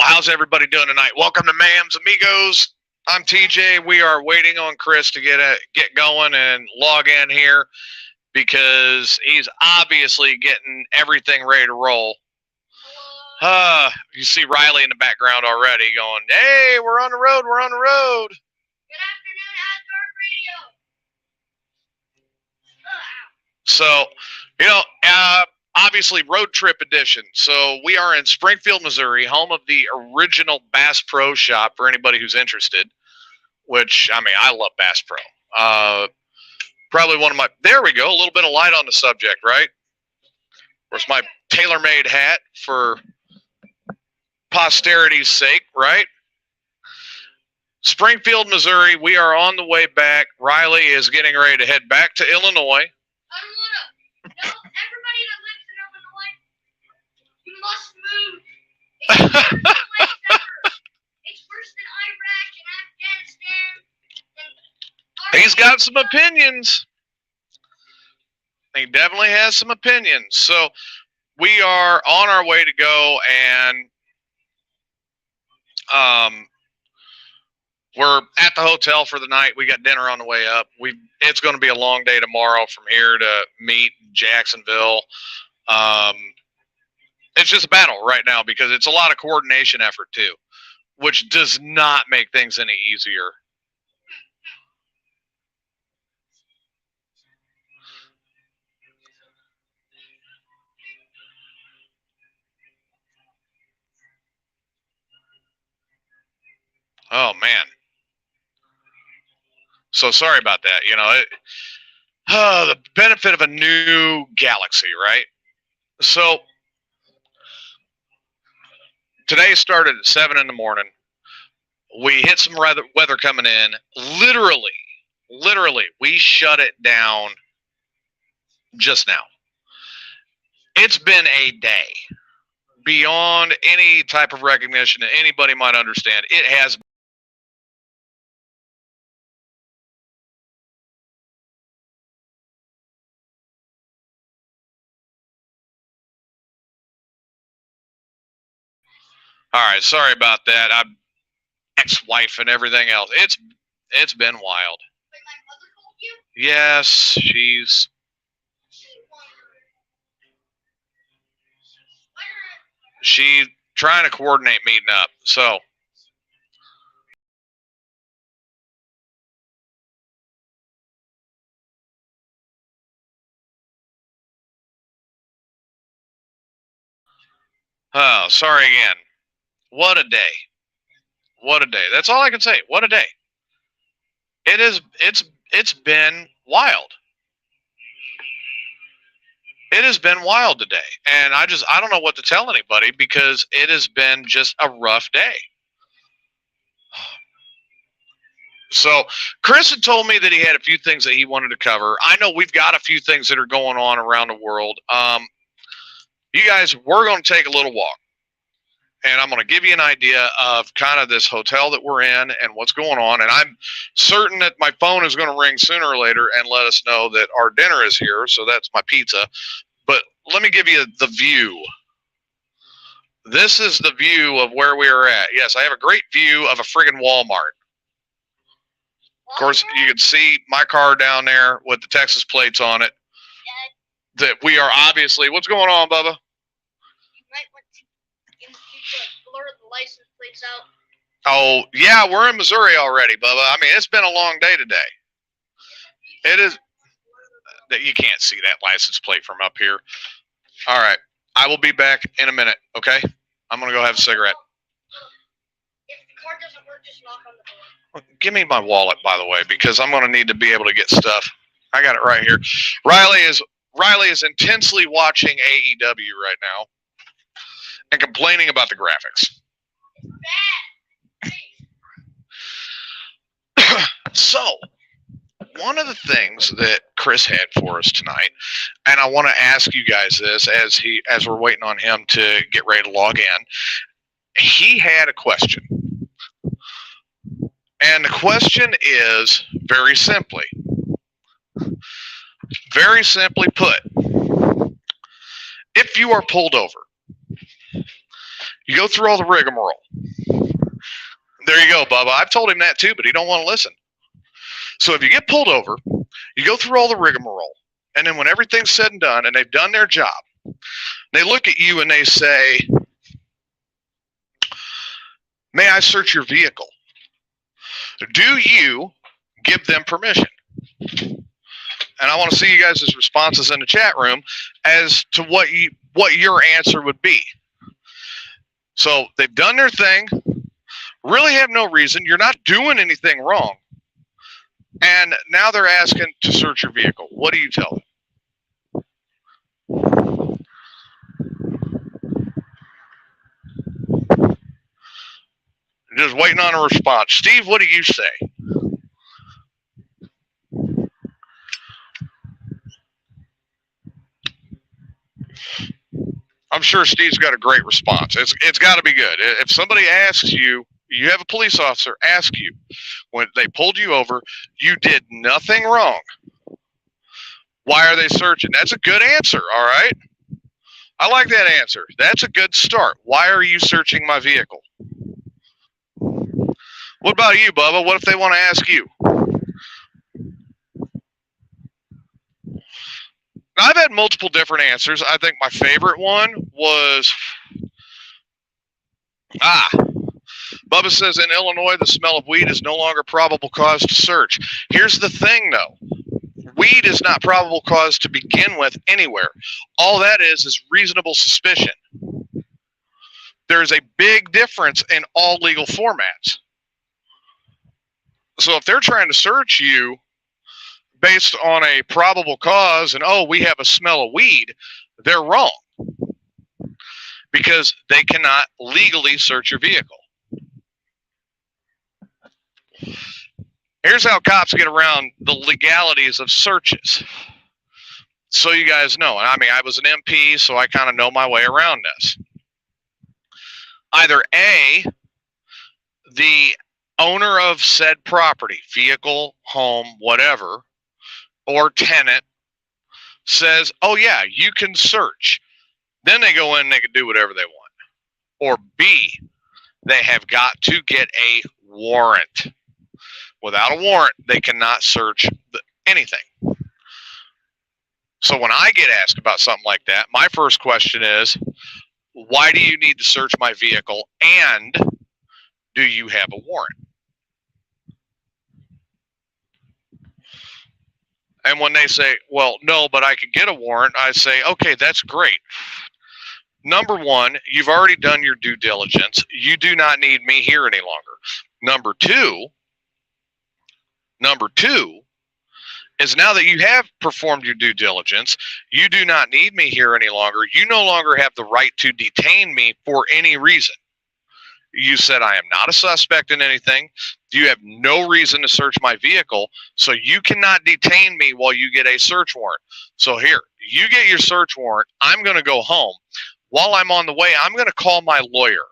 Well, how's everybody doing tonight? Welcome to Mayhem's Amigos. I'm TJ. We are waiting on Chris to get going and log in here because he's obviously getting everything ready to roll. You see Riley in the background already going, "Hey, we're on the road. We're on the road." Good afternoon, Outdoor Radio. So, obviously road trip edition. So we are in Springfield, Missouri, home of the original Bass Pro Shop for anybody who's interested, which, I love Bass Pro. Probably one of my, there we go, a little bit of light on the subject, right? Where's my tailor-made hat for posterity's sake, right? Springfield, Missouri, we are on the way back. Riley is getting ready to head back to Illinois. Everybody that lives in Illinois, you must move. It's worse than ever. It's worse than Iraq and Afghanistan. He's got some opinions. He definitely has some opinions. So we are on our way to go, and we're at the hotel for the night. We got dinner on the way up. It's going to be a long day tomorrow from here to meet Jacksonville. It's just a battle right now because it's a lot of coordination effort too, which does not make things any easier. Oh man. So sorry about that. The benefit of a new galaxy, right? So today started at 7 in the morning. We hit some weather coming in. Literally, we shut it down just now. It's been a day beyond any type of recognition that anybody might understand. It has. All right, sorry about that. I'm ex-wife and everything else. It's been wild. Wait, my mother told you? Yes, she's trying to coordinate meeting up. So sorry again. What a day. What a day. That's all I can say. What a day. It's been wild. It has been wild today. And I don't know what to tell anybody because it has been just a rough day. So Chris had told me that he had a few things that he wanted to cover. I know we've got a few things that are going on around the world. You guys, we're going to take a little walk. And I'm going to give you an idea of kind of this hotel that we're in and what's going on. And I'm certain that my phone is going to ring sooner or later and let us know that our dinner is here. So that's my pizza. But let me give you the view. This is the view of where we are at. Yes, I have a great view of a friggin' Walmart. Of course, you can see my car down there with the Texas plates on it. That we are obviously, what's going on, Bubba? You might want to, in the future, blur the license plates out. Oh, yeah, we're in Missouri already, Bubba. It's been a long day today. It is. That you can't see that license plate from up here. All right. I will be back in a minute, okay? I'm going to go have a cigarette. If the car doesn't work, just knock on the door. Give me my wallet, by the way, because I'm going to need to be able to get stuff. I got it right here. Riley is intensely watching AEW right now and complaining about the graphics. So, one of the things that Chris had for us tonight, and I want to ask you guys this as we're waiting on him to get ready to log in, he had a question. And the question is very simply put, if you are pulled over You go through all the rigmarole. There you go, Bubba. I've told him that too, but he don't want to listen. So if you get pulled over, you go through all the rigmarole, and then when everything's said and done, and they've done their job, they look at you and they say, "May I search your vehicle?" Do you give them permission? And I want to see you guys' responses in the chat room as to what your answer would be. So they've done their thing, really have no reason. You're not doing anything wrong. And now they're asking to search your vehicle. What do you tell them? Just waiting on a response. Steve, what do you say? I'm sure Steve's got a great response. It's got to be good. If somebody asks you, you have a police officer ask you, when they pulled you over, you did nothing wrong. Why are they searching? That's a good answer, all right? I like that answer. That's a good start. Why are you searching my vehicle? What about you, Bubba? What if they want to ask you? Now, I've had multiple different answers. I think my favorite one was, Bubba says, in Illinois, the smell of weed is no longer probable cause to search. Here's the thing, though. Weed is not probable cause to begin with anywhere. All that is reasonable suspicion. There's a big difference in all legal formats. So if they're trying to search you based on a probable cause and, oh, we have a smell of weed, they're wrong. Because they cannot legally search your vehicle. Here's how cops get around the legalities of searches. So you guys know. I mean, I was an MP, so I kind of know my way around this. Either A, the owner of said property, vehicle, home, whatever, or tenant says, oh yeah, you can search. Then they go in and they can do whatever they want. Or B, they have got to get a warrant. Without a warrant, they cannot search anything. So when I get asked about something like that, my first question is, why do you need to search my vehicle, and do you have a warrant? And when they say, well, no, but I can get a warrant, I say, okay, that's great. Number one, you've already done your due diligence. You do not need me here any longer. Number two is now that you have performed your due diligence, you do not need me here any longer. You no longer have the right to detain me for any reason. You said I am not a suspect in anything. You have no reason to search my vehicle, so you cannot detain me while you get a search warrant. So here, you get your search warrant. I'm going to go home. While I'm on the way, I'm going to call my lawyer.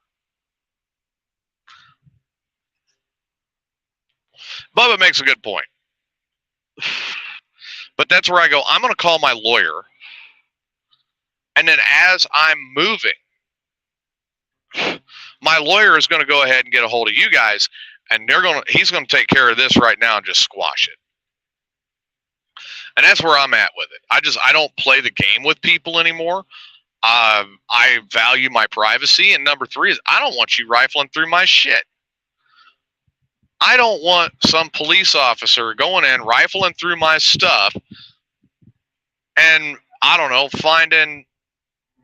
Bubba makes a good point. But that's where I go, I'm going to call my lawyer. And then as I'm moving, my lawyer is going to go ahead and get a hold of you guys, and he's going to take care of this right now and just squash it. And that's where I'm at with it. I don't play the game with people anymore. I value my privacy. And number three is I don't want you rifling through my shit. I don't want some police officer going in, rifling through my stuff, and, I don't know, finding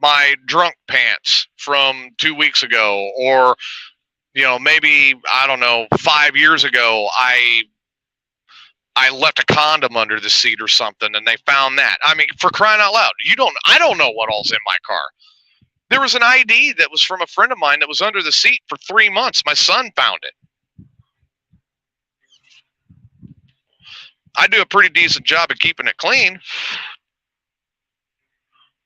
my drunk pants from 2 weeks ago, or, maybe, I don't know, 5 years ago, I left a condom under the seat or something, and they found that. I mean, for crying out loud, I don't know what all's in my car. There was an ID that was from a friend of mine that was under the seat for 3 months. My son found it. I do a pretty decent job of keeping it clean.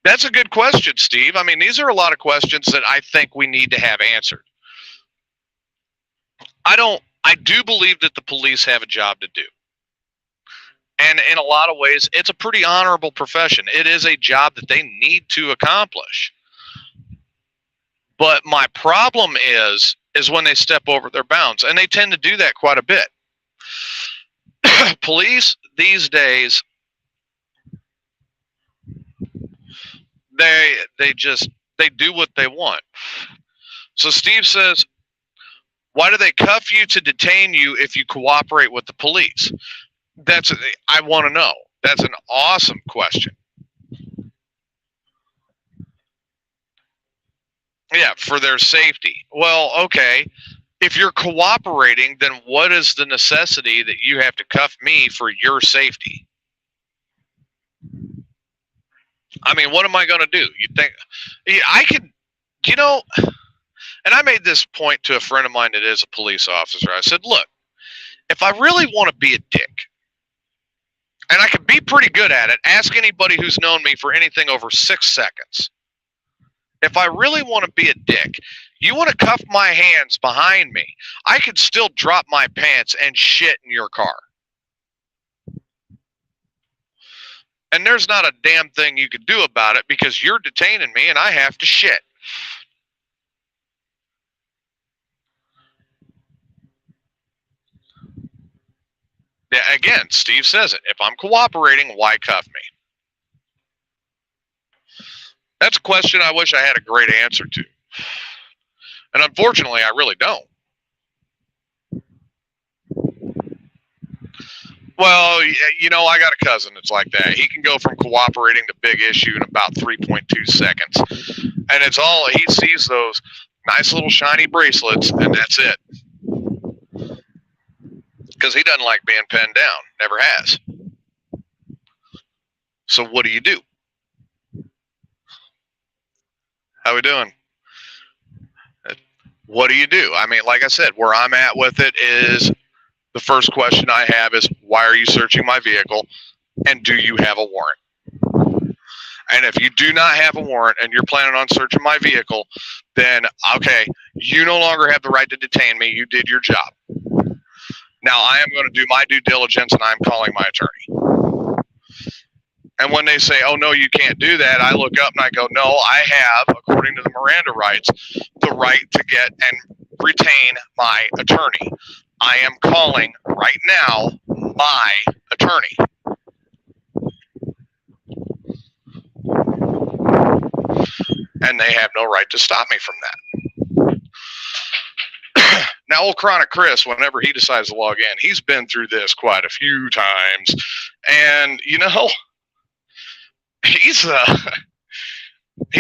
That's a good question, Steve. I mean, these are a lot of questions that I think we need to have answered. I do believe that the police have a job to do. And in a lot of ways, it's a pretty honorable profession. It is a job that they need to accomplish. But my problem is when they step over their bounds, and they tend to do that quite a bit. Police these days, they do what they want. So Steve says, why do they cuff you to detain you if you cooperate with the police? I want to know. That's an awesome question. Yeah, for their safety. Well, okay. If you're cooperating, then what is the necessity that you have to cuff me for your safety? I mean, what am I going to do? You think I could, and I made this point to a friend of mine that is a police officer. I said, look, if I really want to be a dick, and I can be pretty good at it, ask anybody who's known me for anything over 6 seconds. If I really want to be a dick, you want to cuff my hands behind me, I could still drop my pants and shit in your car. And there's not a damn thing you could do about it because you're detaining me and I have to shit. Yeah, again, Steve says it. If I'm cooperating, why cuff me? That's a question I wish I had a great answer to. And unfortunately, I really don't. Well, I got a cousin that's like that. He can go from cooperating to big issue in about 3.2 seconds. And it's all, he sees those nice little shiny bracelets, and that's it. Because he doesn't like being pinned down. Never has. So what do you do? How we doing? What do you do? I mean, like I said, where I'm at with it is the first question I have is, why are you searching my vehicle? And do you have a warrant? And if you do not have a warrant and you're planning on searching my vehicle, then, okay, you no longer have the right to detain me. You did your job. Now I am going to do my due diligence and I'm calling my attorney. And when they say, oh, no, you can't do that, I look up and I go, no, I have, according to the Miranda rights, the right to get and retain my attorney. I am calling right now my attorney. And they have no right to stop me from that. Now, old Chronic Chris, whenever he decides to log in, he's been through this quite a few times. And, he's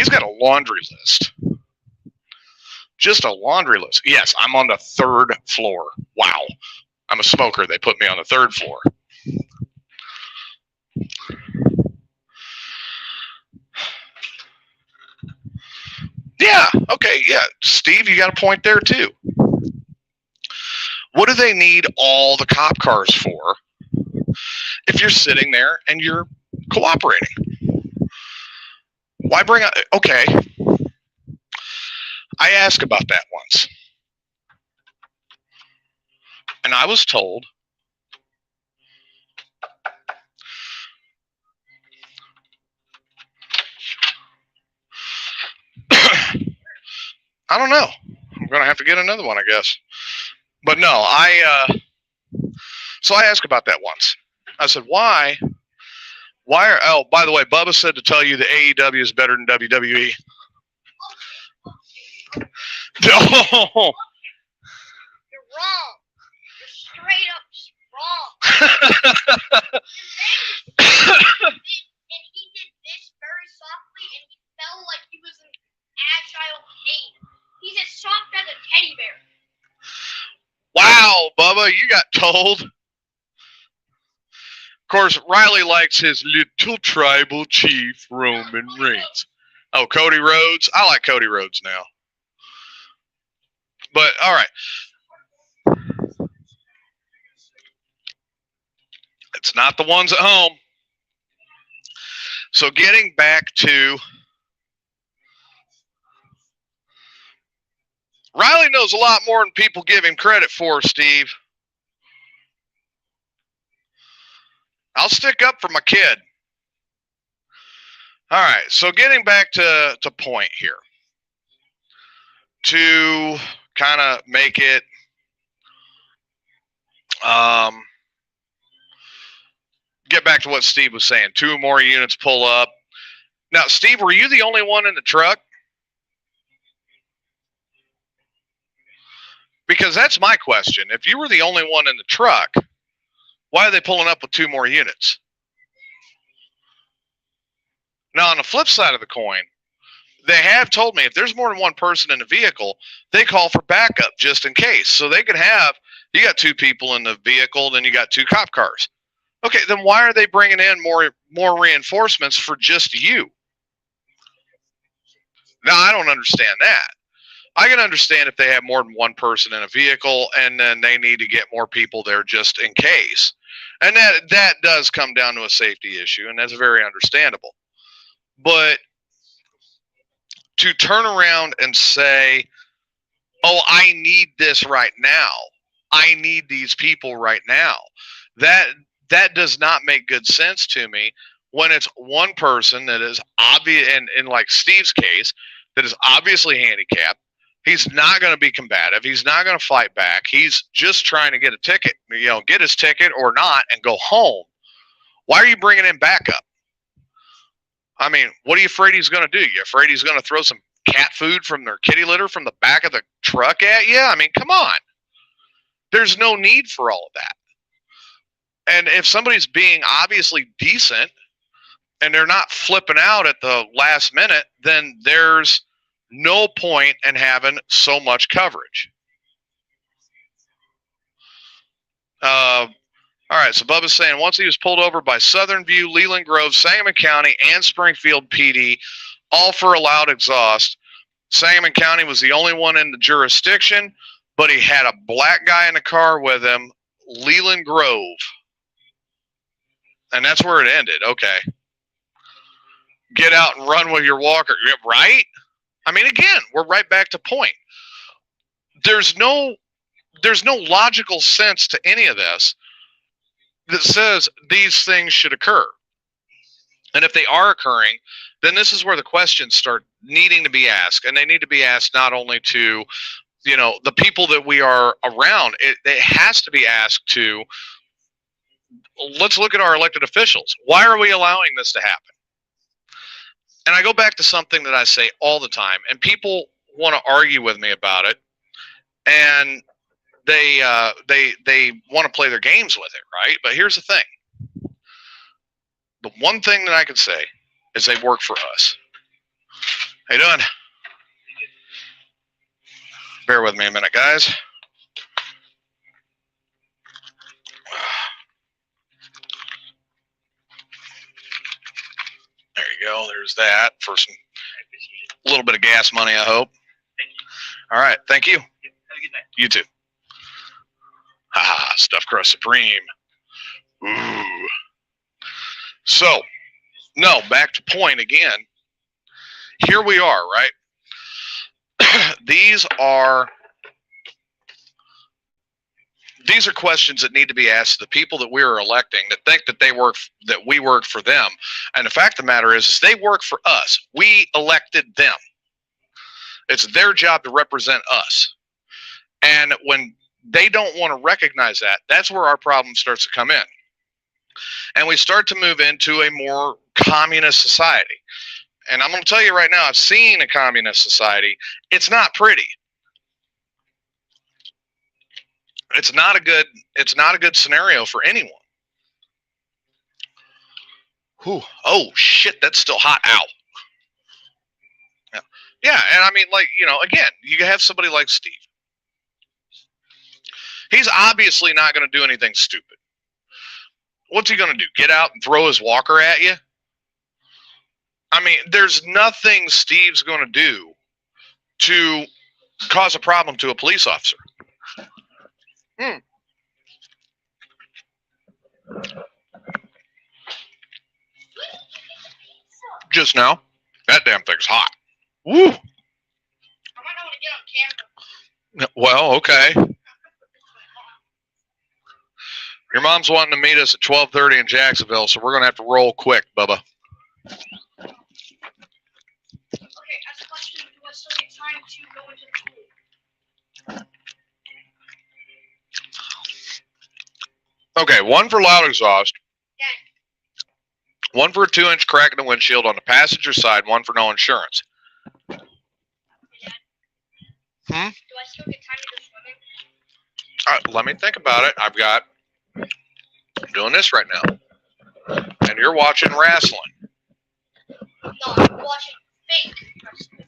got a laundry list. Just a laundry list. Yes, I'm on the 3rd floor. Wow. I'm a smoker. They put me on the 3rd floor. Yeah, okay, yeah. Steve, you got a point there too. What do they need all the cop cars for if you're sitting there and you're cooperating? Why bring up? Okay. I asked about that once. And I was told I don't know. I'm going to have to get another one, I guess. But no, so I asked about that once. I said, why oh, by the way, Bubba said to tell you that AEW is better than WWE. No. You're wrong. You're straight up just wrong. And he did this very softly, and he felt like he was in agile pain. He's as soft as a teddy bear. Wow, Bubba, you got told. Of course, Riley likes his little tribal chief, Roman Reigns. Oh, Cody Rhodes? I like Cody Rhodes now. But, all right. It's not the ones at home. So getting back to Riley knows a lot more than people give him credit for, Steve. I'll stick up for my kid. All right, so getting back to point here. to kind of make it get back to what Steve was saying. 2 more units pull up. Now, Steve, were you the only one in the truck? Because that's my question. If you were the only one in the truck, why are they pulling up with 2 more units? Now, on the flip side of the coin, they have told me if there's more than one person in the vehicle, they call for backup just in case. So they could have, you got 2 people in the vehicle, then you got 2 cop cars. Okay, then why are they bringing in more reinforcements for just you? Now, I don't understand that. I can understand if they have more than one person in a vehicle and then they need to get more people there just in case. And that does come down to a safety issue, and that's very understandable. But to turn around and say, oh, I need this right now. I need these people right now. That does not make good sense to me when it's one person that is obvious, and in like Steve's case, that is obviously handicapped. He's not going to be combative. He's not going to fight back. He's just trying to get a ticket, get his ticket or not and go home. Why are you bringing in backup? I mean, what are you afraid he's going to do? You afraid he's going to throw some cat food from their kitty litter from the back of the truck at you? I mean, come on. There's no need for all of that. And if somebody's being obviously decent and they're not flipping out at the last minute, then there's no point in having so much coverage. All right, so Bubba's saying once he was pulled over by Southern View, Leland Grove, Sangamon County, and Springfield PD, all for a loud exhaust. Sangamon County was the only one in the jurisdiction, but he had a black guy in the car with him, Leland Grove. And that's where it ended. Okay. Get out and run with your walker, right? I mean, again, we're right back to point. There's no logical sense to any of this that says these things should occur. And if they are occurring, then this is where the questions start needing to be asked. And they need to be asked not only to, the people that we are around. It has to be asked to, let's look at our elected officials. Why are we allowing this to happen? And I go back to something that I say all the time, and people want to argue with me about it, and they want to play their games with it, right? But here's the thing. The one thing that I can say is they work for us. How you doing? Bear with me a minute, guys. There you go. There's that for some little bit of gas money, I hope. All right. Thank you. Have a good night. You too. Stuffed crust supreme. Ooh. So, no, back to point again. Here we are, right? These are questions that need to be asked to the people that we are electing that think that we work for them. And the fact of the matter is they work for us. We elected them. It's their job to represent us. And when they don't want to recognize that, that's where our problem starts to come in. And we start to move into a more communist society. And I'm going to tell you right now, I've seen a communist society. It's not pretty. It's not a good scenario for anyone. Whew. Oh shit, that's still hot. Ow. Yeah, and I mean, again, you have somebody like Steve. He's obviously not going to do anything stupid. What's he going to do? Get out and throw his walker at you? I mean, there's nothing Steve's going to do to cause a problem to a police officer. Just now, that damn thing's hot. Woo! I might not want to get on camera. Well, okay. Your mom's wanting to meet us at 12:30 in Jacksonville, so we're going to have to roll quick, Bubba. Okay, as a question, do I still get time you go into the pool. Okay, one for loud exhaust. Yeah. One for a 2-inch crack in the windshield on the passenger side. One for no insurance. Do Hmm? I still get time to go swimming? Let me think about it. I'm doing this right now. And you're watching wrestling. No, I'm watching fake wrestling.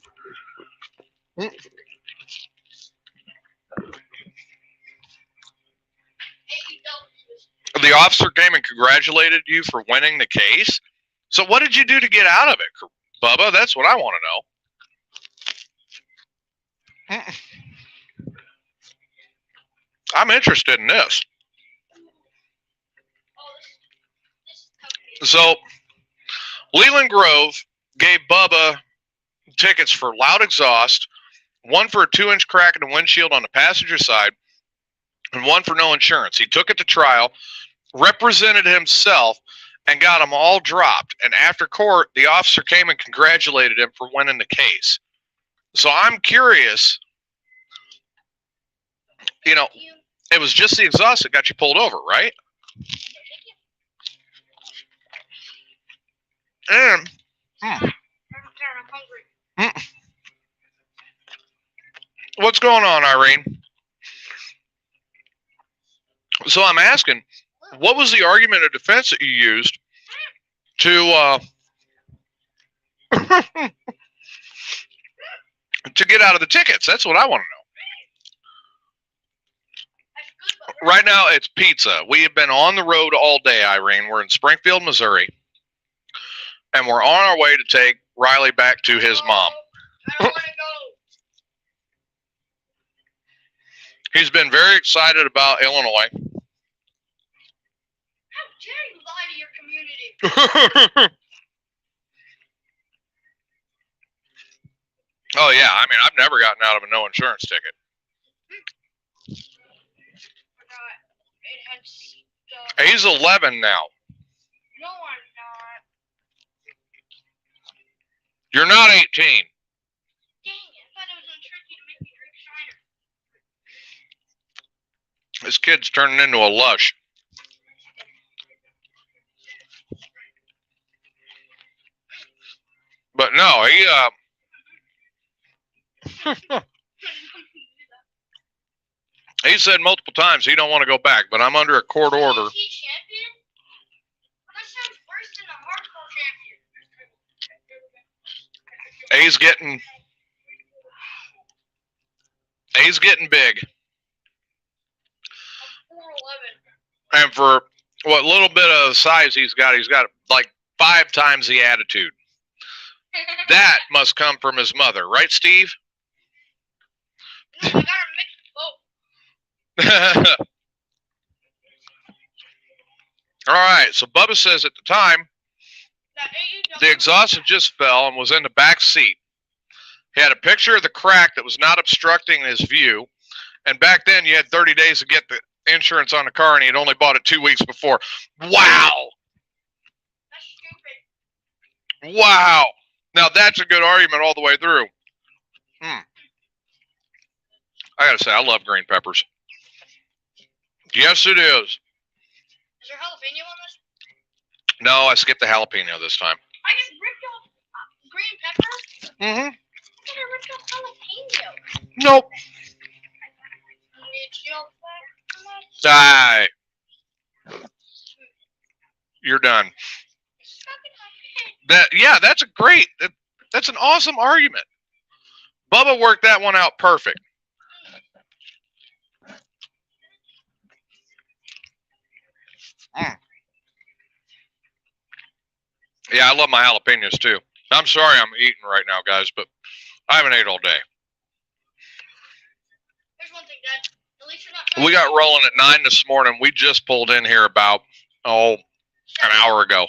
The officer came and congratulated you for winning the case. So what did you do to get out of it, Bubba? That's what I want to know. I'm interested in this. So Leland Grove gave Bubba tickets for loud exhaust, one for a 2-inch crack in the windshield on the passenger side, and one for no insurance. He took it to trial, represented himself, and got them all dropped. And after court, the officer came and congratulated him for winning the case. So I'm curious, you know, it was just the exhaust that got you pulled over, right? And what's going on, Irene? So I'm asking, what was the argument of defense that you used to to get out of the tickets? That's what I want to know. Right now, it's pizza. We have been on the road all day, Irene. We're in Springfield, Missouri, and we're on our way to take Riley back to his mom. I don't want to go. He's been very excited about Illinois. How dare you lie to your community? Oh, yeah. I mean, I've never gotten out of a no insurance ticket. It had stuff. He's 11 now. No, I'm not. You're not 18. Dang it. I thought it was tricky to make me drink cider. This kid's turning into a lush. But no, he said multiple times he don't want to go back, but I'm under a court order. Is he champion? That sounds worse than a hardcore champion. He's getting big. 4'11". And for what little bit of size he's got like 5 times the attitude. That must come from his mother, right, Steve? No, I gotta mix both. All right, so Bubba says at the time, the exhaust had just fell and was in the back seat. He had a picture of the crack that was not obstructing his view. And back then, you had 30 days to get the insurance on the car, and he had only bought it 2 weeks before. Wow. That's stupid. Wow. Now, that's a good argument all the way through. I got to say, I love green peppers. Yes, it is. Is there jalapeno on this? No, I skipped the jalapeno this time. I just ripped off green pepper? Mm-hmm. I ripped off jalapeno. Nope. Did you know Die. You're done. That's a great. That's an awesome argument. Bubba worked that one out perfect. Yeah, I love my jalapenos too. I'm sorry I'm eating right now, guys, but I haven't ate all day. There's one thing, Dad. At least you're not. We got rolling at 9 this morning. We just pulled in here about, an hour ago.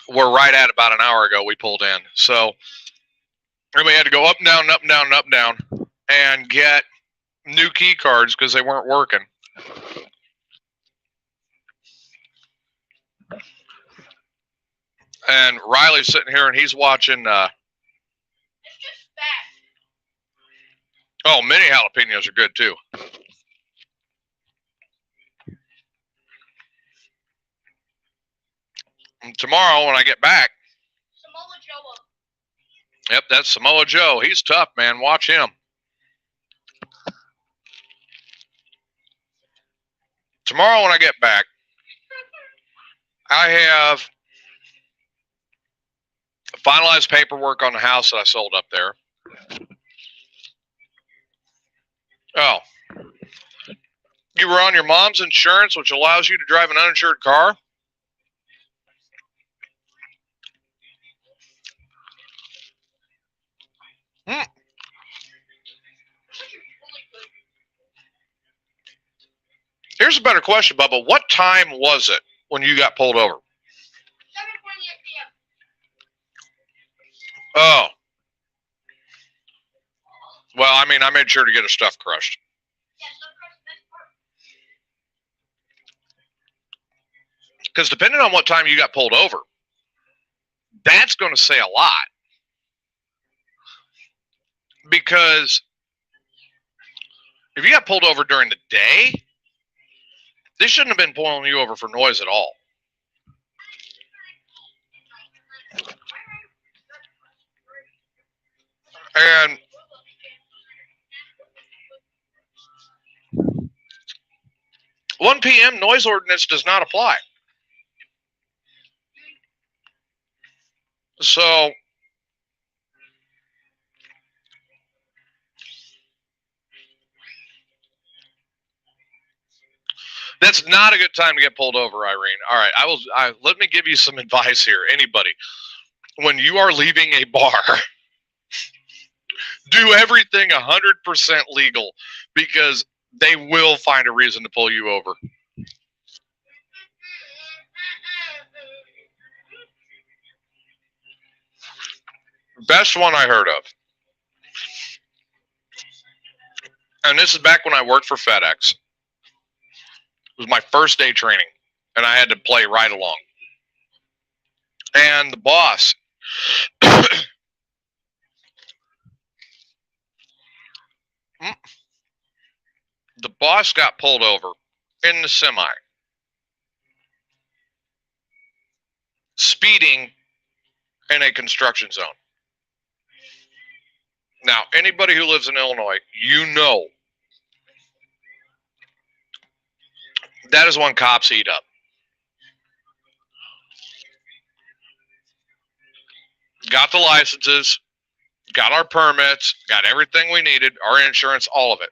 We're right at about an hour ago we pulled in. So we had to go up and down, up and down, and up and down and get new key cards because they weren't working. And Riley's sitting here and he's watching Oh, mini jalapenos are good too. And tomorrow when I get back, Samoa Joe. yep, that's Samoa Joe. He's tough, man. Watch him. Tomorrow when I get back, I have finalized paperwork on the house that I sold up there. Oh. You were on your mom's insurance, which allows you to drive an uninsured car? Here's a better question, Bubba. What time was it when you got pulled over? 7:28 p.m. Oh. Well, I mean, I made sure to get her stuff crushed. Yeah, stuff crushed the best part. Because depending on what time you got pulled over, that's going to say a lot. Because if you got pulled over during the day, they shouldn't have been pulling you over for noise at all. And 1 p.m. noise ordinance does not apply. So that's not a good time to get pulled over, Irene. All right, let me give you some advice here. Anybody, when you are leaving a bar, do everything 100% legal, because they will find a reason to pull you over. Best one I heard of. And this is back when I worked for FedEx. It was my first day training, and I had to play right along. And the boss, got pulled over in the semi, speeding in a construction zone. Now, anybody who lives in Illinois, you know that is when cops eat up. Got the licenses, got our permits, got everything we needed, our insurance, all of it.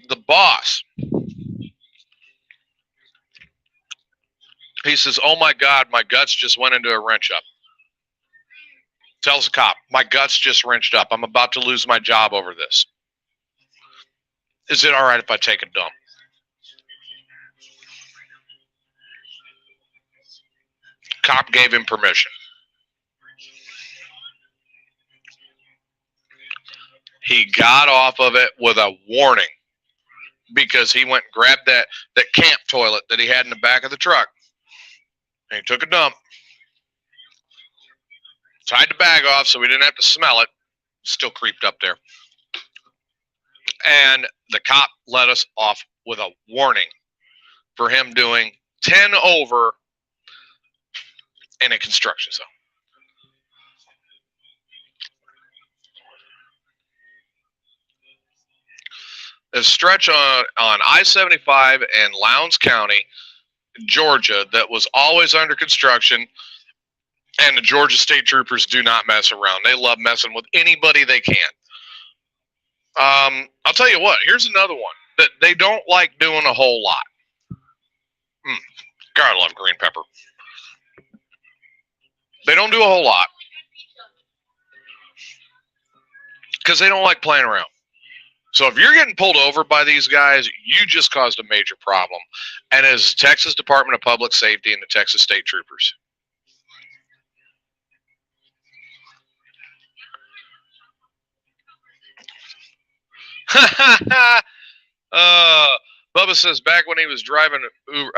The boss, he says, "Oh my God, my guts just went into a wrench up." Tells the cop, "My guts just wrenched up. I'm about to lose my job over this. Is it all right if I take a dump?" Cop gave him permission. He got off of it with a warning, because he went and grabbed that camp toilet that he had in the back of the truck, and he took a dump, tied the bag off so we didn't have to smell it. Still creeped up there. And the cop let us off with a warning for him doing 10 over in a construction zone. A stretch on I-75 in Lowndes County, Georgia, that was always under construction, and the Georgia State Troopers do not mess around. They love messing with anybody they can. I'll tell you what, here's another one that they don't like doing a whole lot. God, I love green pepper. They don't do a whole lot because they don't like playing around. So if you're getting pulled over by these guys, you just caused a major problem. And as Texas Department of Public Safety and the Texas State Troopers. Bubba says back when he was driving Uber.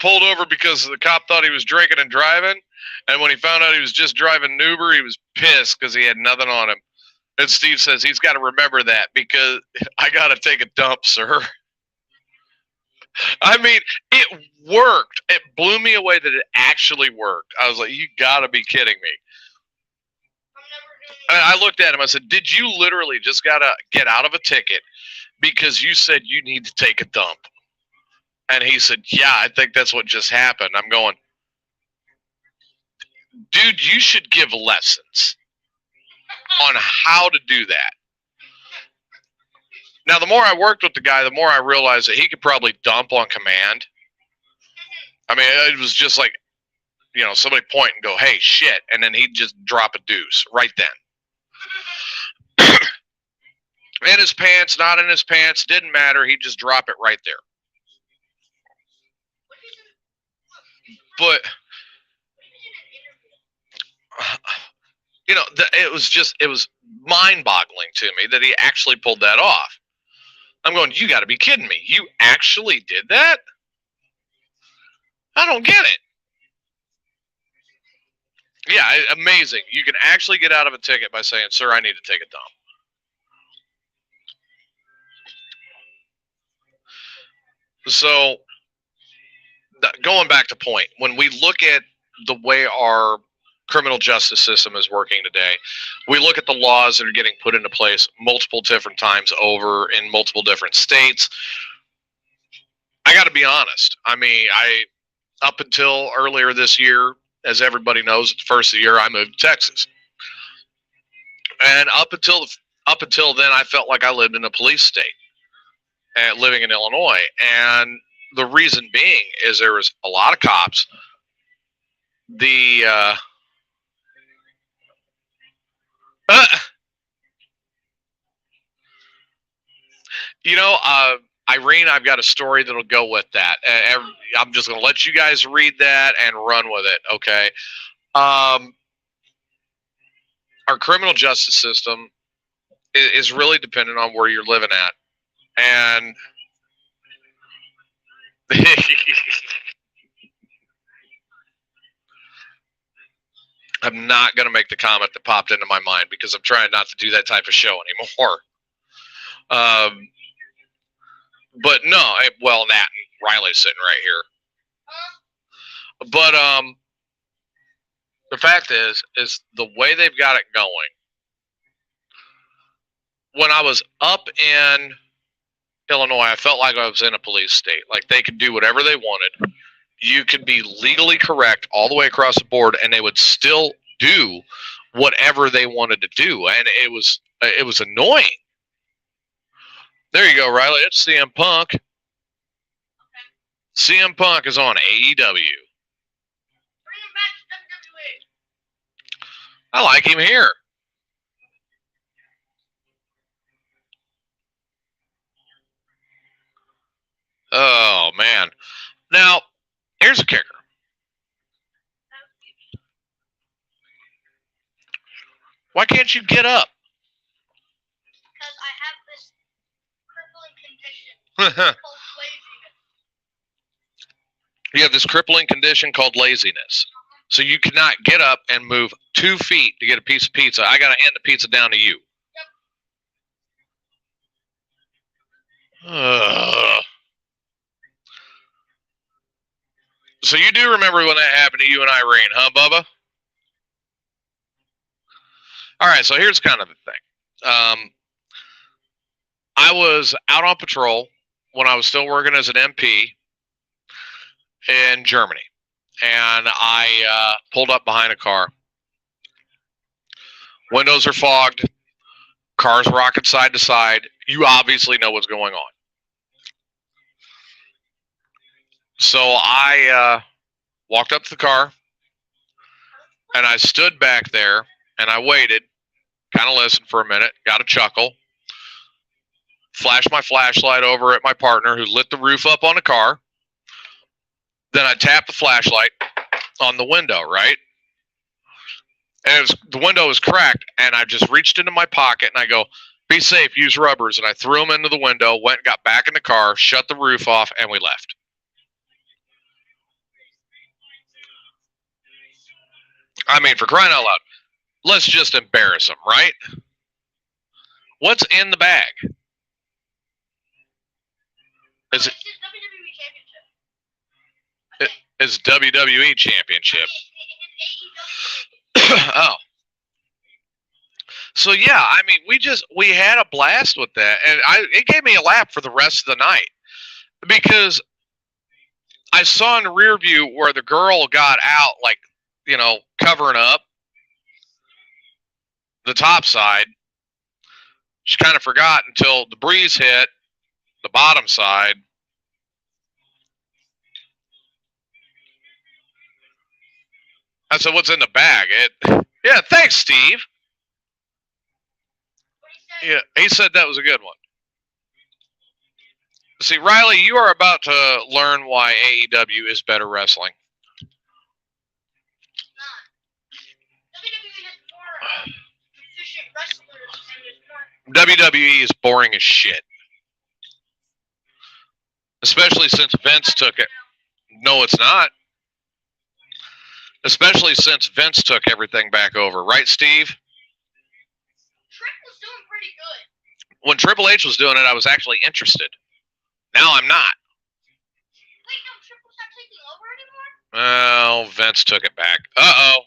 pulled over because the cop thought he was drinking and driving. And when he found out he was just driving an Uber, he was pissed because he had nothing on him. And Steve says he's got to remember that because I got to take a dump, sir. I mean, it worked. It blew me away that it actually worked. I was like, you got to be kidding me. I looked at him. I said, did you literally just got to get out of a ticket because you said you need to take a dump? And he said, yeah, I think that's what just happened. I'm going, dude, you should give lessons on how to do that. Now, the more I worked with the guy, the more I realized that he could probably dump on command. I mean, it was just like, you know, somebody point and go, hey, shit, and then he'd just drop a deuce right then. In his pants, not in his pants, didn't matter. He'd just drop it right there. But, you know, it was mind-boggling to me that he actually pulled that off. I'm going, you got to be kidding me. You actually did that? I don't get it. Yeah, amazing. You can actually get out of a ticket by saying, sir, I need to take a dump. So, going back to point, when we look at the way our criminal justice system is working today, we look at the laws that are getting put into place multiple different times over in multiple different states. I got to be honest. I mean, up until earlier this year, as everybody knows, at the first of the year, I moved to Texas. And up until then, I felt like I lived in a police state, living in Illinois. And the reason being is there was a lot of cops. You know, Irene, I've got a story that'll go with that. I'm just going to let you guys read that and run with it, okay? Our criminal justice system is really dependent on where you're living at. And I'm not going to make the comment that popped into my mind because I'm trying not to do that type of show anymore. But no, well, Nat and Riley's sitting right here. But the fact is the way they've got it going. When I was up in Illinois, I felt like I was in a police state. Like they could do whatever they wanted. You could be legally correct all the way across the board, and they would still do whatever they wanted to do, and it was annoying. There you go, Riley. It's CM Punk. CM Punk is on AEW. Bring him back to WWE. I like him here. Oh, man. Now, here's a kicker. Why can't you get up? Because I have this crippling condition called laziness. You have this crippling condition called laziness. So you cannot get up and move 2 feet to get a piece of pizza. I got to hand the pizza down to you. Yep. So you do remember when that happened to you and Irene, huh, Bubba? All right, so here's kind of the thing. I was out on patrol when I was still working as an MP in Germany, and I pulled up behind a car. Windows are fogged. Cars rocking side to side. You obviously know what's going on. So I walked up to the car, and I stood back there, and I waited, kind of listened for a minute, got a chuckle, flashed my flashlight over at my partner who lit the roof up on the car. Then I tapped the flashlight on the window, right? And the window was cracked, and I just reached into my pocket, and I go, be safe, use rubbers. And I threw them into the window, went and got back in the car, shut the roof off, and we left. I mean, for crying out loud, let's just embarrass him, right? What's in the bag? Is it? It's his WWE Championship. It's WWE Championship. His AEW. Oh. So yeah, I mean, we had a blast with that, and it gave me a laugh for the rest of the night because I saw in the rear view where the girl got out, like, covering up the top side. She kind of forgot until the breeze hit the bottom side. I said, "What's in the bag?" Yeah, thanks, Steve. Yeah, he said that was a good one. See, Riley, you are about to learn why AEW is better wrestling. WWE has more efficient wrestlers and there's more. WWE is boring as shit. Especially since Vince took it. No, it's not. Especially since Vince took everything back over. Right, Steve? Trick was doing pretty good. When Triple H was doing it, I was actually interested. Now I'm not. Wait, no, Triple's not taking over anymore? Well, Vince took it back. Uh-oh.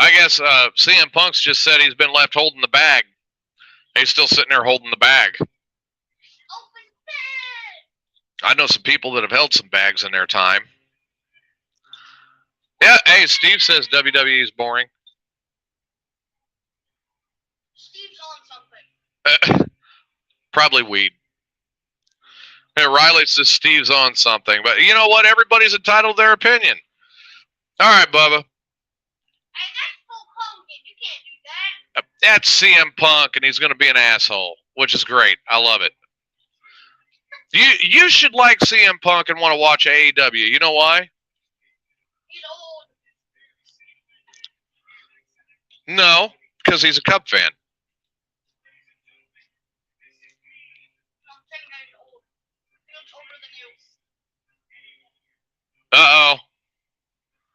I guess CM Punk's just said he's been left holding the bag. He's still sitting there holding the bag. Open bag! I know some people that have held some bags in their time. Yeah, hey, Steve says WWE is boring. Steve's on something. Probably weed. Hey, Riley says Steve's on something. But you know what? Everybody's entitled to their opinion. All right, Bubba. Hey, that's Hulk Hogan. You can't do that. That's CM Punk, and he's going to be an asshole, which is great. I love it. You should like CM Punk and want to watch AEW. You know why? He's old. No, because he's a Cub fan. I'm saying that he's old. He looks older than you. Uh-oh.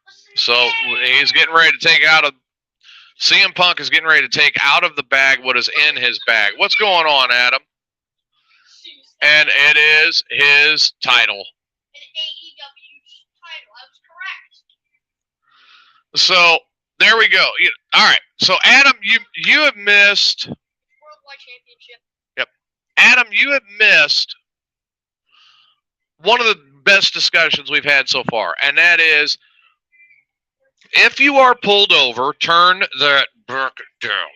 Listen So to me. he's getting ready to take out of... CM Punk is getting ready to take out of the bag what is in his bag. What's going on, Adam? And it is his title. An AEW title. I was correct. So there we go. All right. So Adam, you have missed. Worldwide Championship. Yep. Adam, you have missed one of the best discussions we've had so far, and that is, if you are pulled over, turn that back down.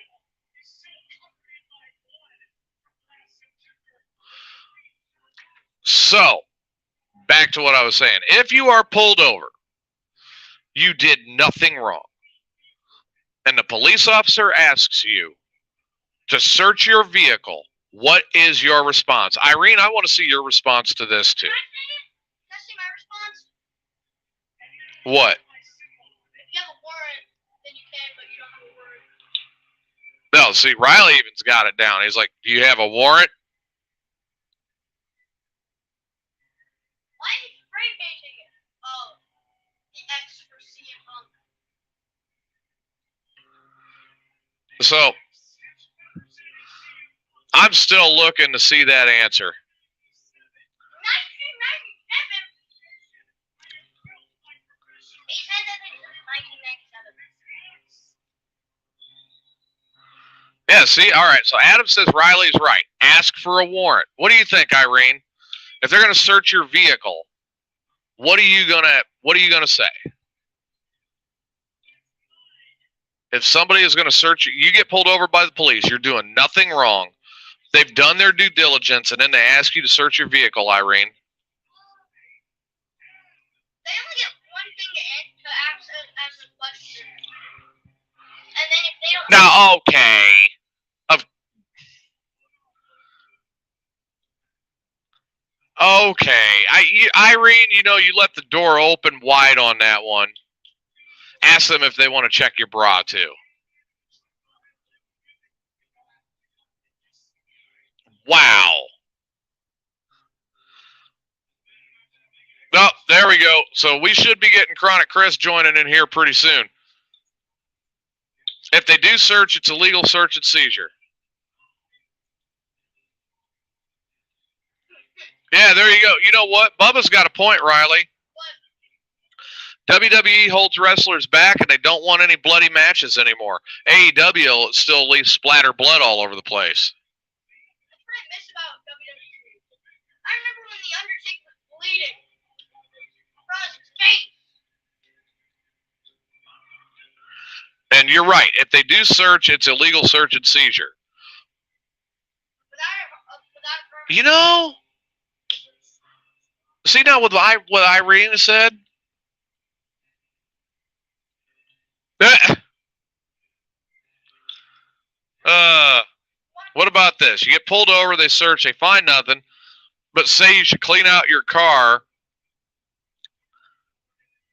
So, back to what I was saying. If you are pulled over, you did nothing wrong, and the police officer asks you to search your vehicle, what is your response? Irene, I want to see your response to this too. Can I see my response? What? If you have a warrant, then you can, but you don't have a warrant. No, see, Riley even's got it down. He's like, do you have a warrant? Why is he spray painting it? Oh, the X for CM Punk. So, I'm still looking to see that answer. 1997. He said that in 1997. Yeah, see? All right, so Adam says Riley's right. Ask for a warrant. What do you think, Irene? If they're going to search your vehicle, what are you going to say? If somebody is going to search you, you get pulled over by the police, you're doing nothing wrong. They've done their due diligence, and then they ask you to search your vehicle, Irene. They only get one thing to ask as a question. And then if they don't... Now, okay. Okay. Irene, you left the door open wide on that one. Ask them if they want to check your bra, too. Wow. Oh, there we go. So we should be getting Chronic Chris joining in here pretty soon. If they do search, it's a legal search and seizure. Yeah, there you go. You know what? Bubba's got a point, Riley. WWE holds wrestlers back, and they don't want any bloody matches anymore. AEW will still leave splatter blood all over the place. That's what I miss about WWE. I remember when The Undertaker was bleeding across his face. And you're right. If they do search, it's illegal search and seizure. Without You know, see now what Irene said? What about this? You get pulled over, they search, they find nothing, but say you should clean out your car.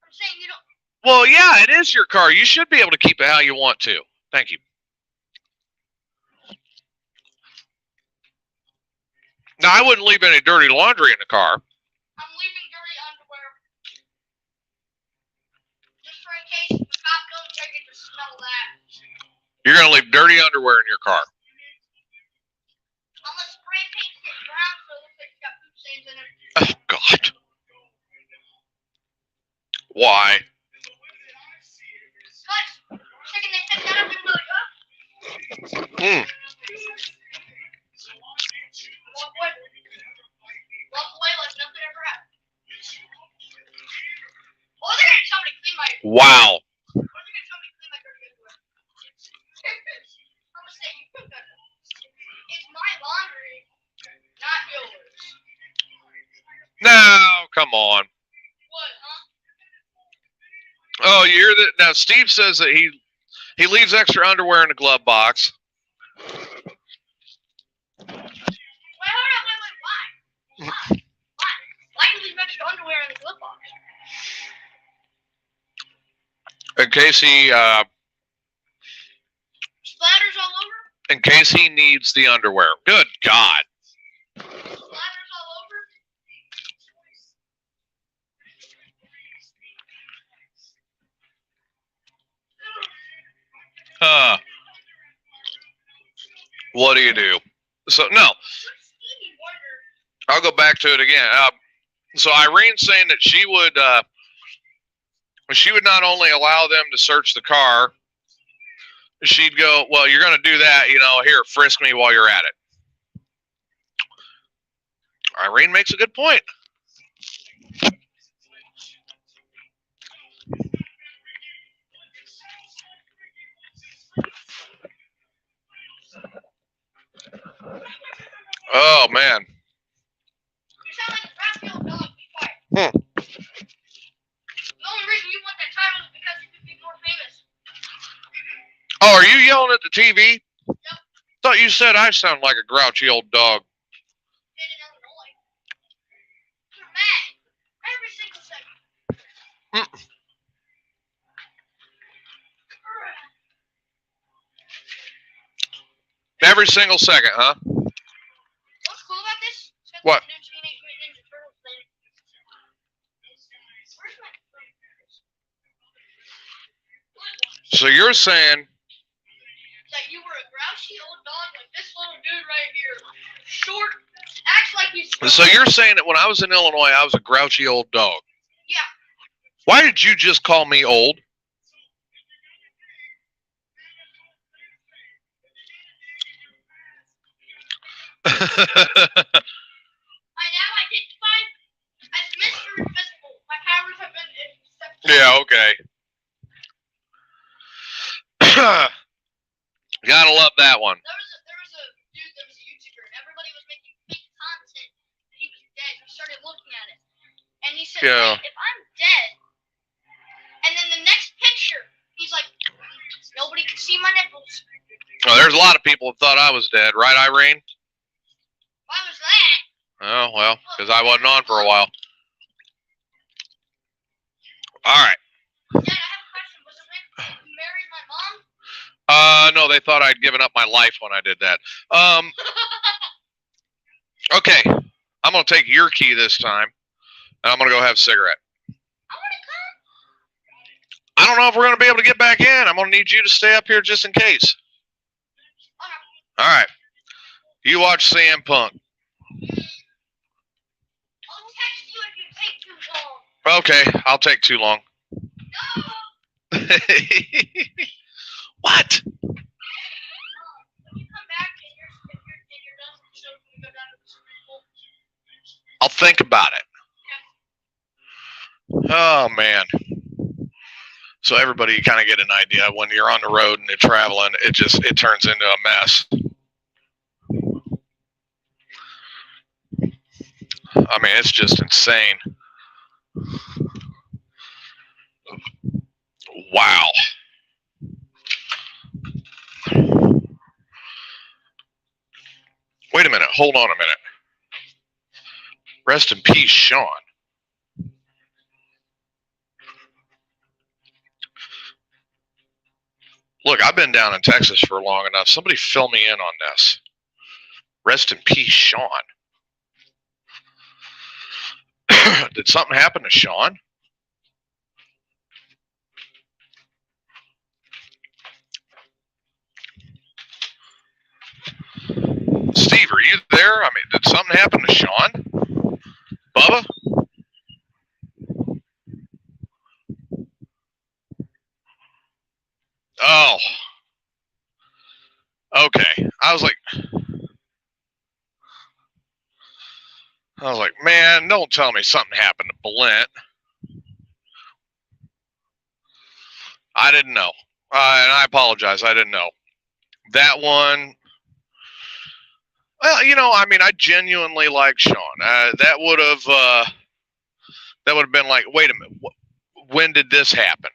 I'm saying you don't. Well, yeah, it is your car. You should be able to keep it how you want to. Thank you. Now, I wouldn't leave any dirty laundry in the car. I'm leaving dirty underwear. Just for in case the cop comes, I get to smell that. You're going to leave dirty underwear in your car. I'm gonna spray paint it brown so it looks like it's got poop stains in it. Oh, God. Why? But the second they pick that up, they're like, walk away like nothing ever happened. Oh, they're gonna tell me to clean my. Wow. Or they're gonna tell me to clean my dirty underwear. I'm gonna say, it's my laundry, not yours. No, come on. What, huh? Oh, you hear that? Now, Steve says that he leaves extra underwear in the glove box. Wait, hold on, why? Why do you leave extra underwear in the glove box? In case he Splatters all over? in case he needs the underwear. Good God. Splatters all over? What do you do? So no, I'll go back to it again. So Irene's saying that she would not only allow them to search the car, she'd go, well, you're going to do that, here, frisk me while you're at it. Irene makes a good point. Oh, man. You sound like a raspy old dog. Be quiet. Hmm. The only reason you want that title is because you could be more famous. Oh, are you yelling at the TV? Yep. Thought you said I sound like a grouchy old dog. Did in Illinois. You're mad. Every single second. Every single second, huh? What's cool about this? It's got What? the new Teenage Mutant Ninja Turtles thing. Where's my phone? So you're saying That you were a grouchy old dog like this little dude right here. Short, acts like he's. so you're saying that when I was in Illinois, I was a grouchy old dog. Yeah. Why did you just call me old? I now identify as Mr. Invisible. My powers have been accepted. Yeah, okay. Gotta love that one. There was a dude that was a YouTuber, and everybody was making fake content that he was dead. He started looking at it, and he said, Yeah. "Hey, if I'm dead," and then the next picture, he's like, "Nobody can see my nipples." Well, there's a lot of people that thought I was dead, right, Irene? Why was that? Oh, well, because I wasn't on for a while. All right. Dad, I have a question. Was it when you married my mom? No, they thought I'd given up my life when I did that. Okay, I'm going to take your key this time, and I'm going to go have a cigarette. I don't know if we're going to be able to get back in. I'm going to need you to stay up here just in case. All right. You watch CM Punk. I'll text you if you take too long. Okay, I'll take too long. No. What? When you come back and you're done with the show, can we go down to the swimming pool? I'll think about it. Oh, man. So everybody kind of get an idea when you're on the road and you're traveling, it turns into a mess. I mean, it's just insane. Wow. Wait a minute. Hold on a minute. Rest in peace, Sean. Look, I've been down in Texas for long enough. Somebody fill me in on this. Rest in peace, Sean. Did something happen to Sean? Steve, are you there? I mean, did something happen to Sean? Bubba? Oh. Okay. I was like, man, don't tell me something happened to Blint. I didn't know. And I apologize. I didn't know. That one, well, I mean, I genuinely like Sean. That would have been like, wait a minute, when did this happen?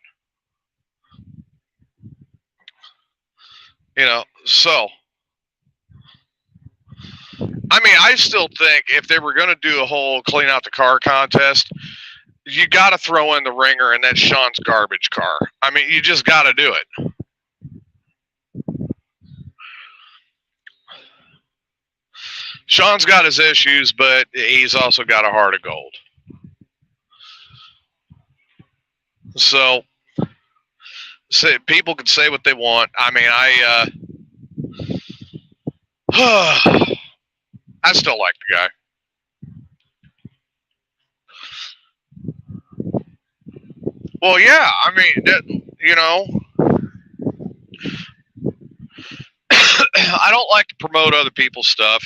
So, I mean, I still think if they were going to do a whole clean out the car contest, you got to throw in the ringer, and that's Sean's garbage car. I mean, you just got to do it. Sean's got his issues, but he's also got a heart of gold. So people can say what they want. I mean, I still like the guy. Well, yeah. I mean, I don't like to promote other people's stuff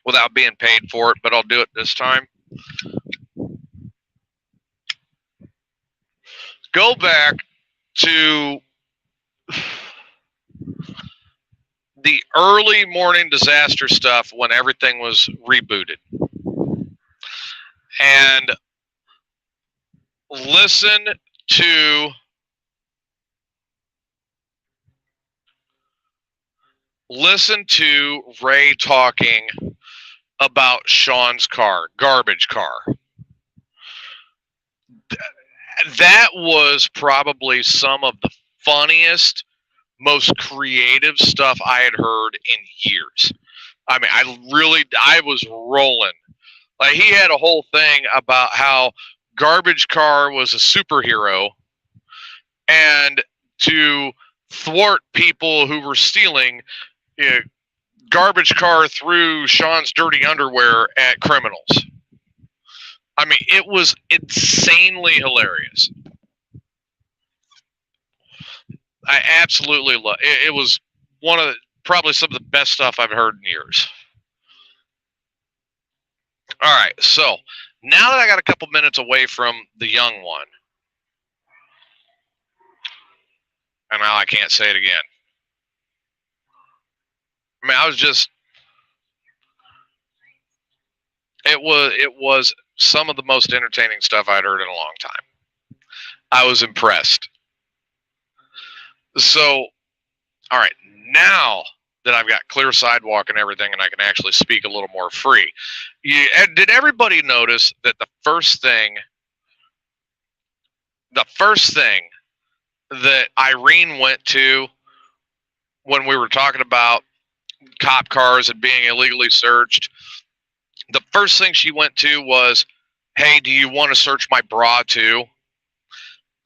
without being paid for it, but I'll do it this time. Go back to the early morning disaster stuff when everything was rebooted. And listen to Ray talking about Sean's car, garbage car. That was probably some of the funniest, most creative stuff I had heard in years. I mean, I was rolling. Like, he had a whole thing about how garbage car was a superhero, and to thwart people who were stealing, garbage car threw Sean's dirty underwear at criminals. I mean, it was insanely hilarious. I absolutely love it. It was probably some of the best stuff I've heard in years. All right, so now that I got a couple minutes away from the young one, and now I can't say it again. I mean, it was some of the most entertaining stuff I'd heard in a long time. I was impressed. So, all right, now that I've got clear sidewalk and everything and I can actually speak a little more free, did everybody notice that the first thing that Irene went to when we were talking about cop cars and being illegally searched. The first thing she went to was, hey, do you want to search my bra too?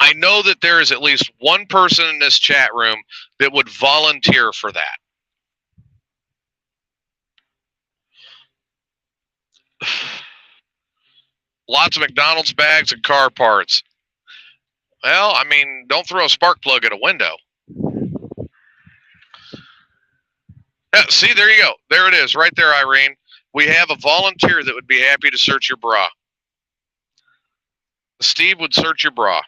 I know that there is at least one person in this chat room that would volunteer for that. Lots of McDonald's bags and car parts. Well, I mean, don't throw a spark plug at a window. Yeah, see, there you go. There it is, right there, Irene. We have a volunteer that would be happy to search your bra. Steve would search your bra.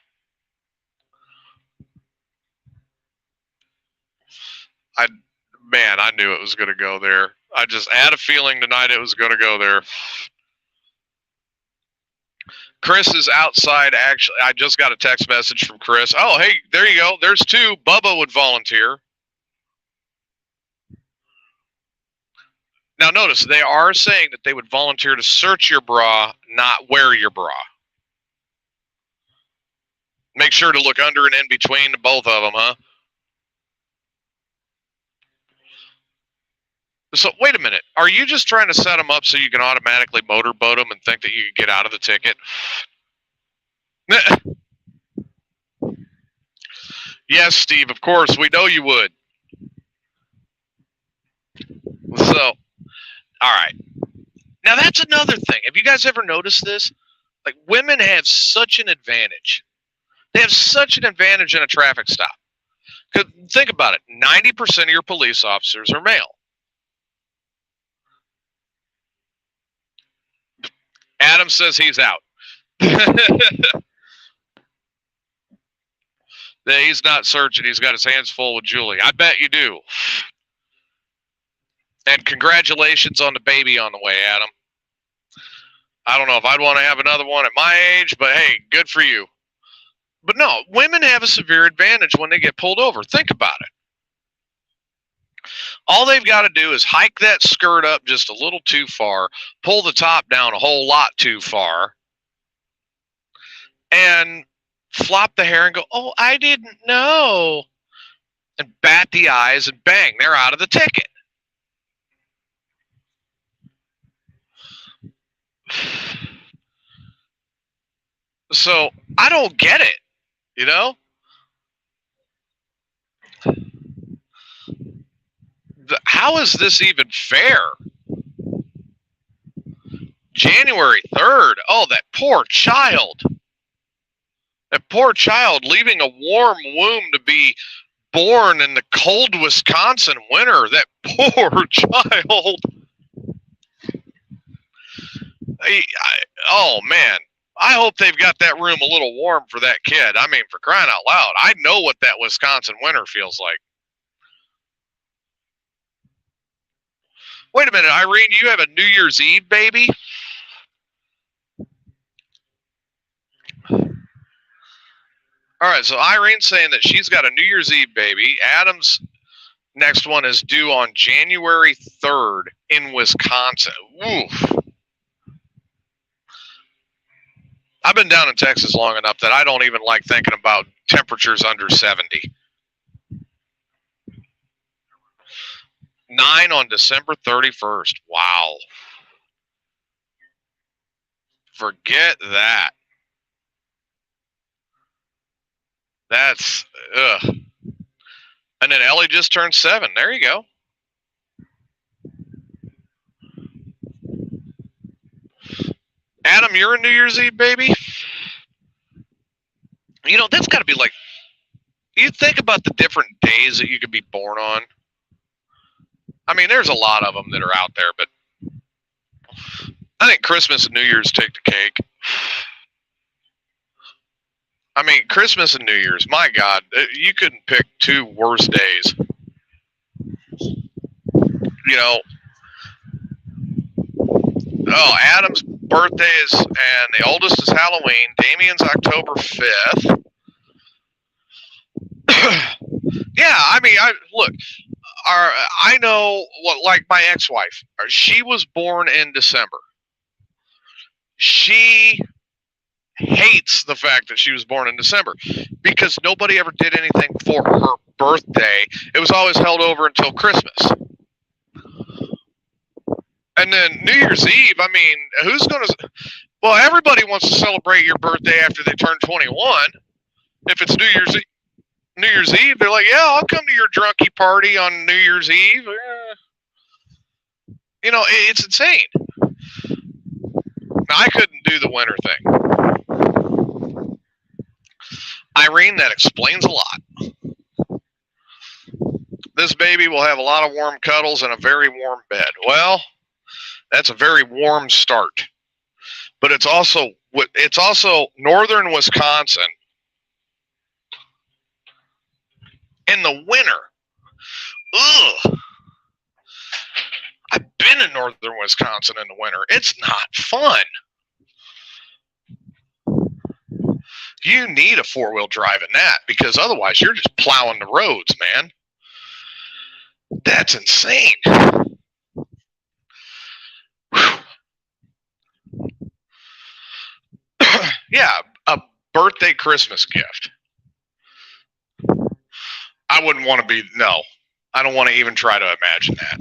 Man, I knew it was going to go there. I just had a feeling tonight it was going to go there. Chris is outside. Actually, I just got a text message from Chris. Oh, hey, there you go. There's two. Bubba would volunteer. Now, notice, they are saying that they would volunteer to search your bra, not wear your bra. Make sure to look under and in between both of them, huh? So, wait a minute. Are you just trying to set them up so you can automatically motorboat them and think that you can get out of the ticket? Yes, Steve, of course. We know you would. So, all right. Now, that's another thing. Have you guys ever noticed this? Like, women have such an advantage. They have such an advantage in a traffic stop. 'Cause think about it. 90% of your police officers are male. Adam says he's out. He's not searching. He's got his hands full with Julie. I bet you do. And congratulations on the baby on the way, Adam. I don't know if I'd want to have another one at my age, but hey, good for you. But no, women have a severe advantage when they get pulled over. Think about it. All they've got to do is hike that skirt up just a little too far, pull the top down a whole lot too far, and flop the hair and go, oh, I didn't know, and bat the eyes and bang, they're out of the ticket. So I don't get it, you know? How is this even fair? January 3rd. Oh, that poor child. That poor child leaving a warm womb to be born in the cold Wisconsin winter. That poor child. Oh, man. I hope they've got that room a little warm for that kid. I mean, for crying out loud. I know what that Wisconsin winter feels like. Wait a minute, Irene, you have a New Year's Eve baby? All right, so Irene's saying that she's got a New Year's Eve baby. Adam's next one is due on January 3rd in Wisconsin. Oof. I've been down in Texas long enough that I don't even like thinking about temperatures under 70. 9 on December 31st. Wow. Forget that. That's, ugh. And then Ellie just turned 7. There you go. Adam, you're a New Year's Eve baby? You know, that's got to be like, you think about the different days that you could be born on. I mean, there's a lot of them that are out there, but I think Christmas and New Year's take the cake. I mean, Christmas and New Year's, my God, you couldn't pick two worse days. You know, oh, Adam's birthday is, and the oldest is Halloween. Damien's October 5th. Yeah, I mean, look. I know what, like my ex-wife, she was born in December. She hates the fact that she was born in December because nobody ever did anything for her birthday. It was always held over until Christmas. And then New Year's Eve, I mean, who's going to... Well, everybody wants to celebrate your birthday after they turn 21. If it's New Year's Eve, they're like, yeah, I'll come to your drunky party on New Year's Eve. You know, it's insane. I couldn't do the winter thing. Irene, that explains a lot. This baby will have a lot of warm cuddles and a very warm bed. Well, that's a very warm start. But it's also northern Wisconsin in the winter. Ugh. I've been in northern Wisconsin in the winter. It's not fun. You need a four-wheel drive in that because otherwise you're just plowing the roads, man. That's insane. Yeah, a birthday Christmas gift. I wouldn't want to be, no. I don't want to even try to imagine that.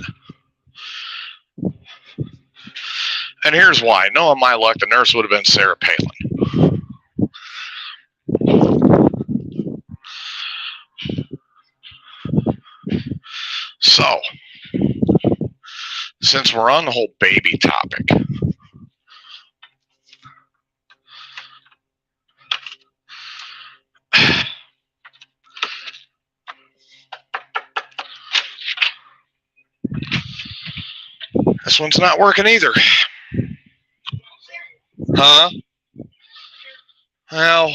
And here's why. Knowing my luck, the nurse would have been Sarah Palin. So, since we're on the whole baby topic, this one's not working either. Huh? Well,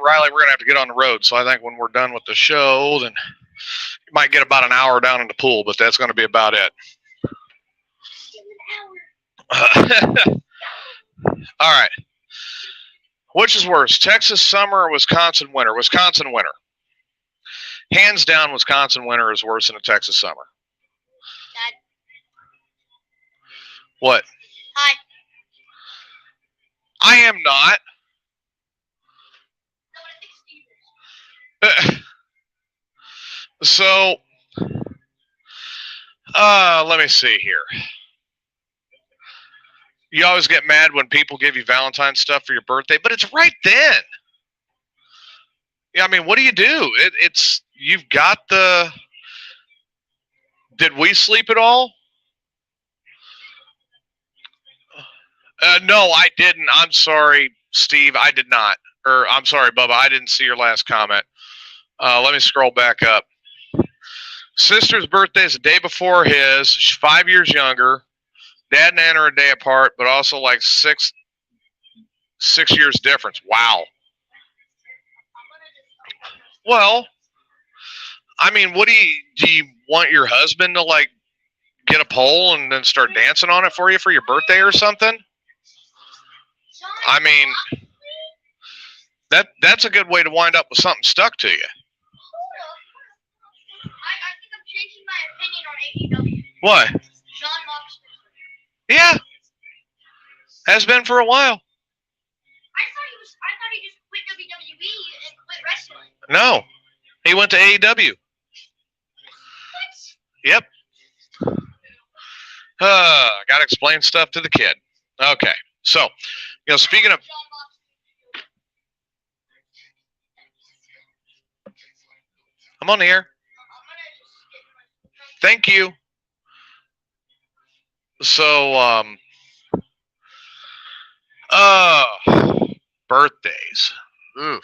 Riley, we're going to have to get on the road. So I think when we're done with the show, then you might get about an hour down in the pool, but that's going to be about it. All right. Which is worse, Texas summer or Wisconsin winter? Wisconsin winter. Hands down, Wisconsin winter is worse than a Texas summer. Dad. What? Hi. I am not. So, let me see here. You always get mad when people give you Valentine's stuff for your birthday, but it's right then. Yeah, I mean, what do? It's you've got the. Did we sleep at all? No, I didn't. I'm sorry, Steve. I did not. Or I'm sorry, Bubba. I didn't see your last comment. Let me scroll back up. Sister's birthday is the day before his. She's 5 years younger. Dad and Ann are a day apart, but also like six years difference. Wow. Well, I mean, what do you want your husband to like get a pole and then start dancing on it for you for your birthday or something? I mean, that's a good way to wind up with something stuck to you. I think I'm changing my opinion on AEW. What? John Moxley. Yeah. Has been for a while. I thought he just quit WWE and quit wrestling. No. He went to AEW. What? Yep. Gotta explain stuff to the kid. Okay. So, speaking of... I'm on the air. Thank you. So, birthdays. Oof.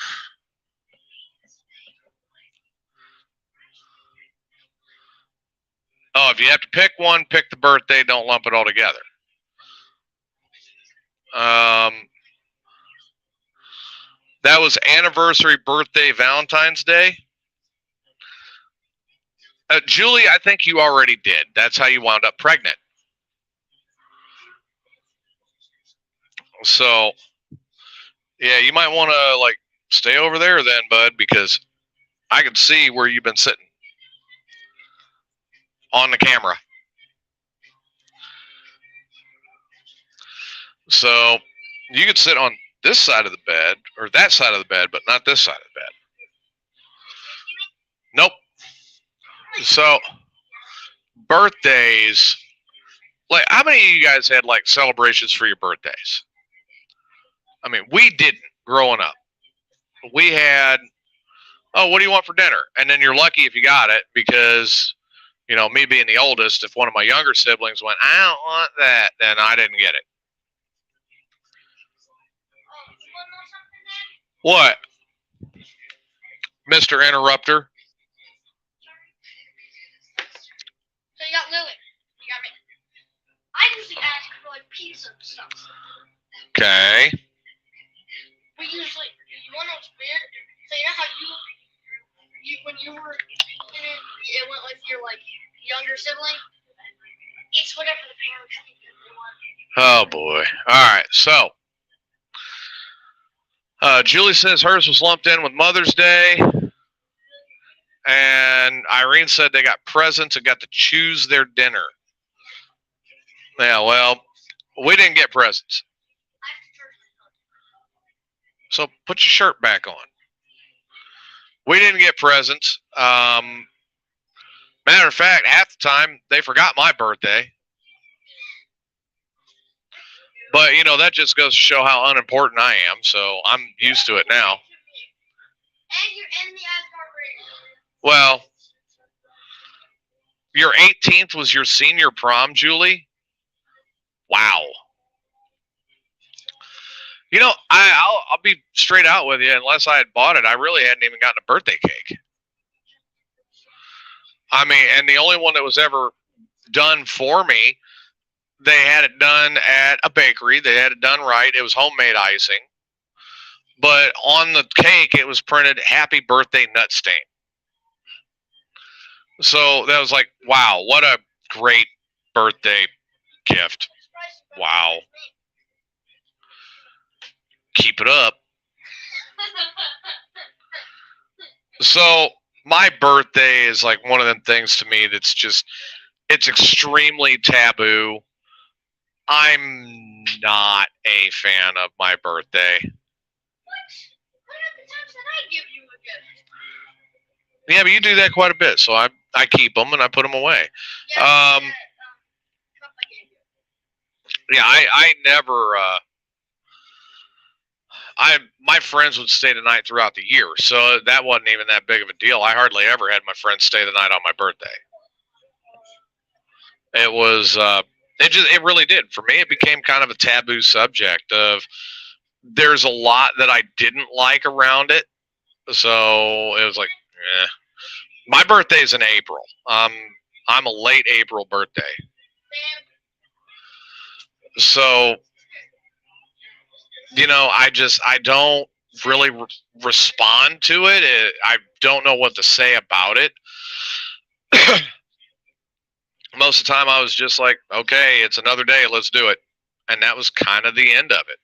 Oh, if you have to pick one, pick the birthday. Don't lump it all together. That was anniversary, birthday, Valentine's Day. Julie, I think you already did. That's how you wound up pregnant. So, yeah, you might want to like stay over there then, bud, because I can see where you've been sitting on the camera. So you could sit on this side of the bed or that side of the bed, but not this side of the bed. Nope. So birthdays, like, how many of you guys had like celebrations for your birthdays? I mean, we didn't growing up. We had, oh, what do you want for dinner? And then you're lucky if you got it because, me being the oldest, if one of my younger siblings went, I don't want that, then I didn't get it. What? Mr. Interrupter? So you got Lily. You got me. I usually ask for like pizza and stuff. Okay. We usually, you want to know what's weird? So you know how when you were in it went with your like younger sibling? It's whatever the parents think they want. Oh boy. All right. So, Julie says hers was lumped in with Mother's Day. And Irene said they got presents and got to choose their dinner. Yeah, well, we didn't get presents. So put your shirt back on. We didn't get presents. Matter of fact, half the time they forgot my birthday. But, that just goes to show how unimportant I am. So I'm used to it now. And you're in the Asgard ring. Well, your 18th was your senior prom, Julie? Wow. I'll be straight out with you. Unless I had bought it, I really hadn't even gotten a birthday cake. I mean, and the only one that was ever done for me, they had it done at a bakery. They had it done right. It was homemade icing. But on the cake, it was printed, Happy Birthday Nut Stain. So that was like, wow, what a great birthday gift. Wow. Keep it up. So my birthday is like one of them things to me that's just, it's extremely taboo. I'm not a fan of my birthday. What are the times that I give you a gift? Yeah, but you do that quite a bit, so I keep them and I put them away. Yeah, Yeah, I never. My friends would stay the night throughout the year, so that wasn't even that big of a deal. I hardly ever had my friends stay the night on my birthday. It was. It really did for me. It became kind of a taboo subject. There's a lot that I didn't like around it, so it was like, eh. My birthday's in April. I'm a late April birthday. So, I don't really respond to it. I don't know what to say about it. Most of the time I was just like, okay, it's another day, let's do it. And that was kind of the end of it.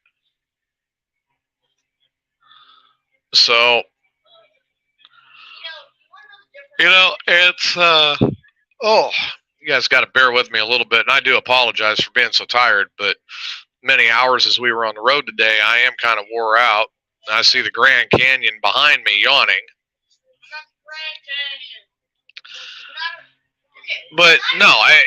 So, it's, you guys got to bear with me a little bit. And I do apologize for being so tired, but many hours as we were on the road today, I am kind of wore out. I see the Grand Canyon behind me yawning. But no, I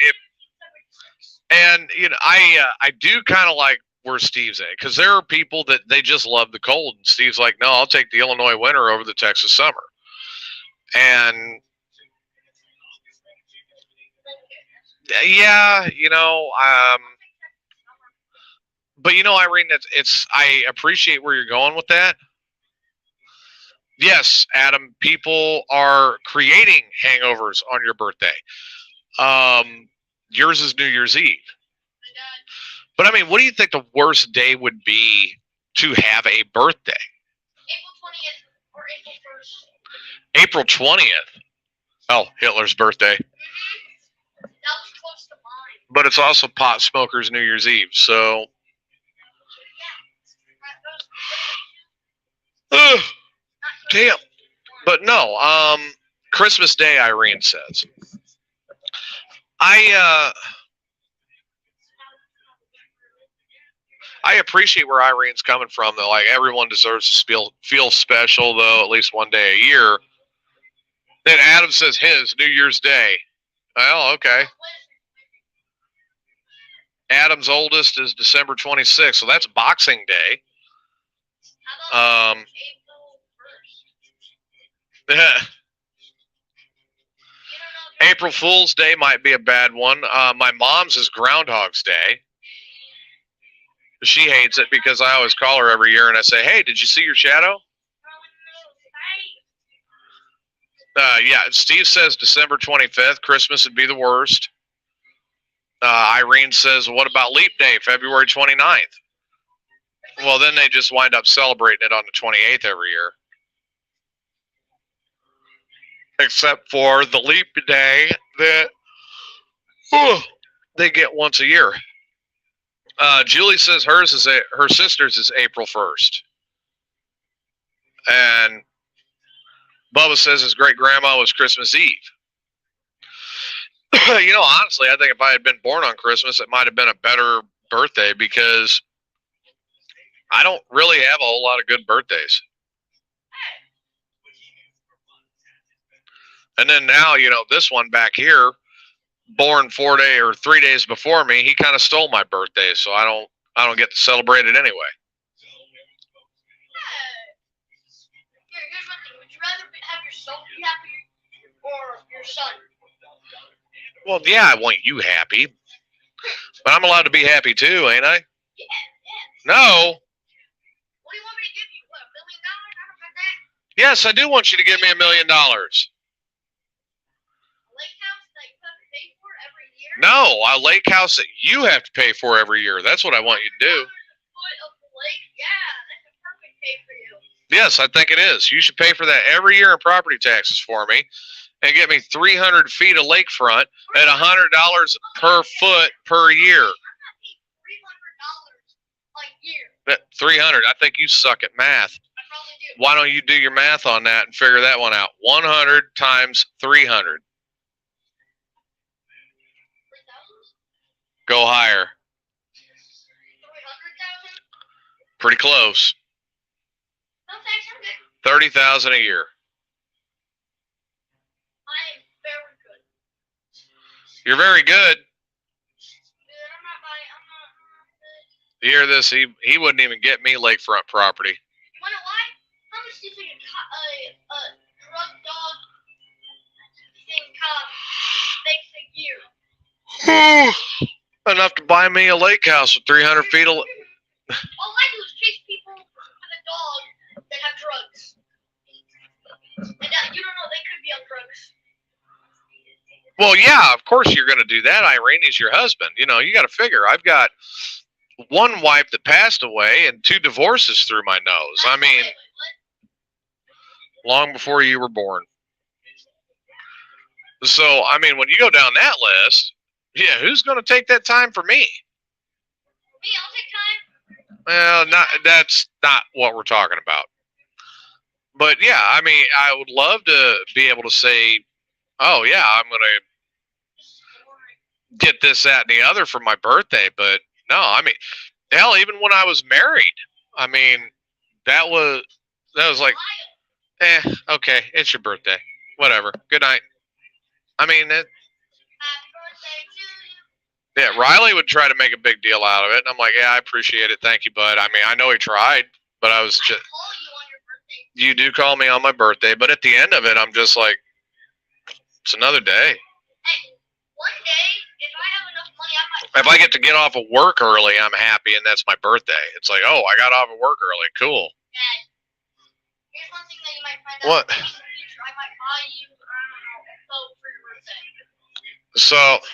do kind of like where Steve's at, because there are people that they just love the cold, and Steve's like, no, I'll take the Illinois winter over the Texas summer. And yeah, but Irene, I appreciate where you're going with that. Yes, Adam, people are creating hangovers on your birthday. Yours is New Year's Eve. But I mean, what do you think the worst day would be to have a birthday? April 20th or April 1st. April 20th. Oh, Hitler's birthday. That was close to mine. But it's also pot smokers' New Year's Eve, so. Damn. But no, Christmas Day, Irene says. I appreciate where Irene's coming from, though. Like, everyone deserves to feel special, though, at least one day a year. Then Adam says his New Year's Day. Well, okay. Adam's oldest is December 26th, so that's Boxing Day. April Fool's Day might be a bad one. My mom's is Groundhog's Day. She hates it because I always call her every year and I say, hey, did you see your shadow? Yeah, Steve says December 25th. Christmas would be the worst. Irene says, what about Leap Day, February 29th? Well, then they just wind up celebrating it on the 28th every year. Except for the Leap Day that they get once a year. Julie says her sister's is April 1st. And Bubba says his great-grandma was Christmas Eve. Honestly, I think if I had been born on Christmas, it might have been a better birthday because I don't really have a whole lot of good birthdays. And then now, this one back here, born 3 days before me, he kind of stole my birthday, so I don't get to celebrate it anyway. Here's one thing. Would you rather have yourself be happy or your son? Well, yeah, I want you happy. But I'm allowed to be happy too, ain't I? Yeah. No. What do you want me to give you? What, $1 million? I don't got that. Yes, I do want you to give me $1 million. A lake house that you have to pay for every year? No, a lake house that you have to pay for every year. That's what I want you to do. $1 foot of the lake? Yeah, that's a perfect pay for you. Yes, I think it is. You should pay for that every year in property taxes for me and get me 300 feet of lakefront at $100 per foot per year. $300 a year. 300. I think you suck at math. I probably do. Why don't you do your math on that and figure that one out? 100 times 300. 3,000? Go higher. 300,000? Pretty close. No thanks, I'm good. 30,000 a year. I am very good. You're very good. Dude, I'm not good. You hear this? He wouldn't even get me lakefront property. You wanna why? How much do you think a drug dog thing makes a year? Enough to buy me a lake house with 300 feet of... All I do is chase people with a dog that have drugs. And you don't know, they could be on drugs. Well, yeah, of course you're going to do that. Irene is your husband. You got to figure. I've got one wife that passed away and 2 divorces through my nose. I mean, long before you were born. So, I mean, when you go down that list, yeah, who's going to take that time for me? Me, I'll take time. Well, that's not what we're talking about. But yeah, I mean, I would love to be able to say, oh yeah, I'm going to get this, that, and the other for my birthday. But no, I mean, hell, even when I was married, I mean, that was like, okay, it's your birthday. Whatever. Good night. I mean, Happy birthday to you. yeah, Riley would try to make a big deal out of it. And I'm like, yeah, I appreciate it. Thank you, bud. I mean, I know he tried, but I was just... I call you on your birthday. You do call me on my birthday, but at the end of it, I'm just like, it's another day. Hey, one day, if I have enough money, I might... If I get to get off of work early, I'm happy, and that's my birthday. It's like, oh, I got off of work early. Cool. Dad, here's one thing that you might find out. What? Maybe in the future, I might buy you, I don't know, a boat for your birthday. So,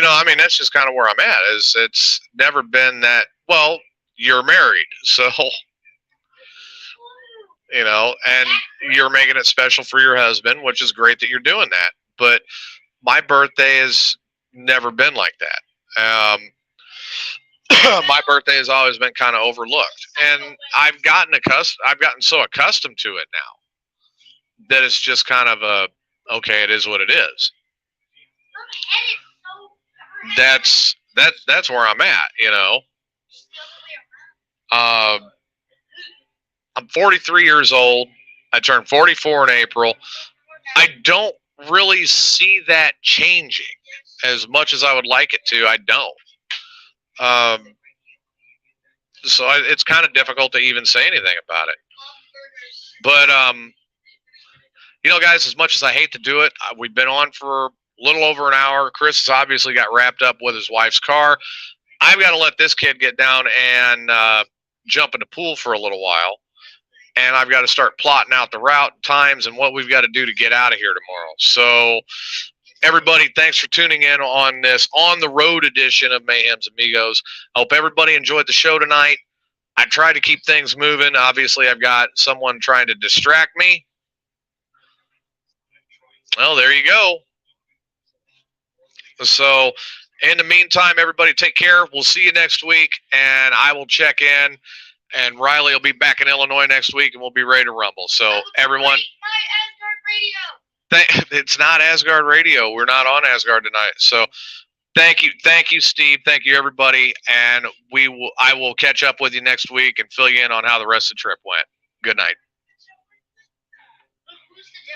I mean, that's just kind of where I'm at. It's never been that, well, you're married, so, and you're making it special for your husband, which is great that you're doing that. But my birthday has never been like that. My birthday has always been kind of overlooked, and I've gotten so accustomed to it now that it's just kind of okay, it is what it is. That's where I'm at, I'm 43 years old. I turned 44 in April. I don't really see that changing as much as I would like it to. I don't. It's kind of difficult to even say anything about it. But guys, as much as I hate to do it, we've been on for a little over an hour. Chris has obviously got wrapped up with his wife's car. I've got to let this kid get down and jump in the pool for a little while. And I've got to start plotting out the route times and what we've got to do to get out of here tomorrow. So, everybody, thanks for tuning in on this on the road edition of Mayhem's Amigos. I hope everybody enjoyed the show tonight. I tried to keep things moving. Obviously, I've got someone trying to distract me. Well, there you go. So, in the meantime, everybody take care. We'll see you next week, and I will check in. And Riley will be back in Illinois next week, and we'll be ready to rumble. So, everyone. It's not Asgard Radio. We're not on Asgard tonight. So, thank you, Steve. Thank you, everybody. And I will catch up with you next week and fill you in on how the rest of the trip went. Good night.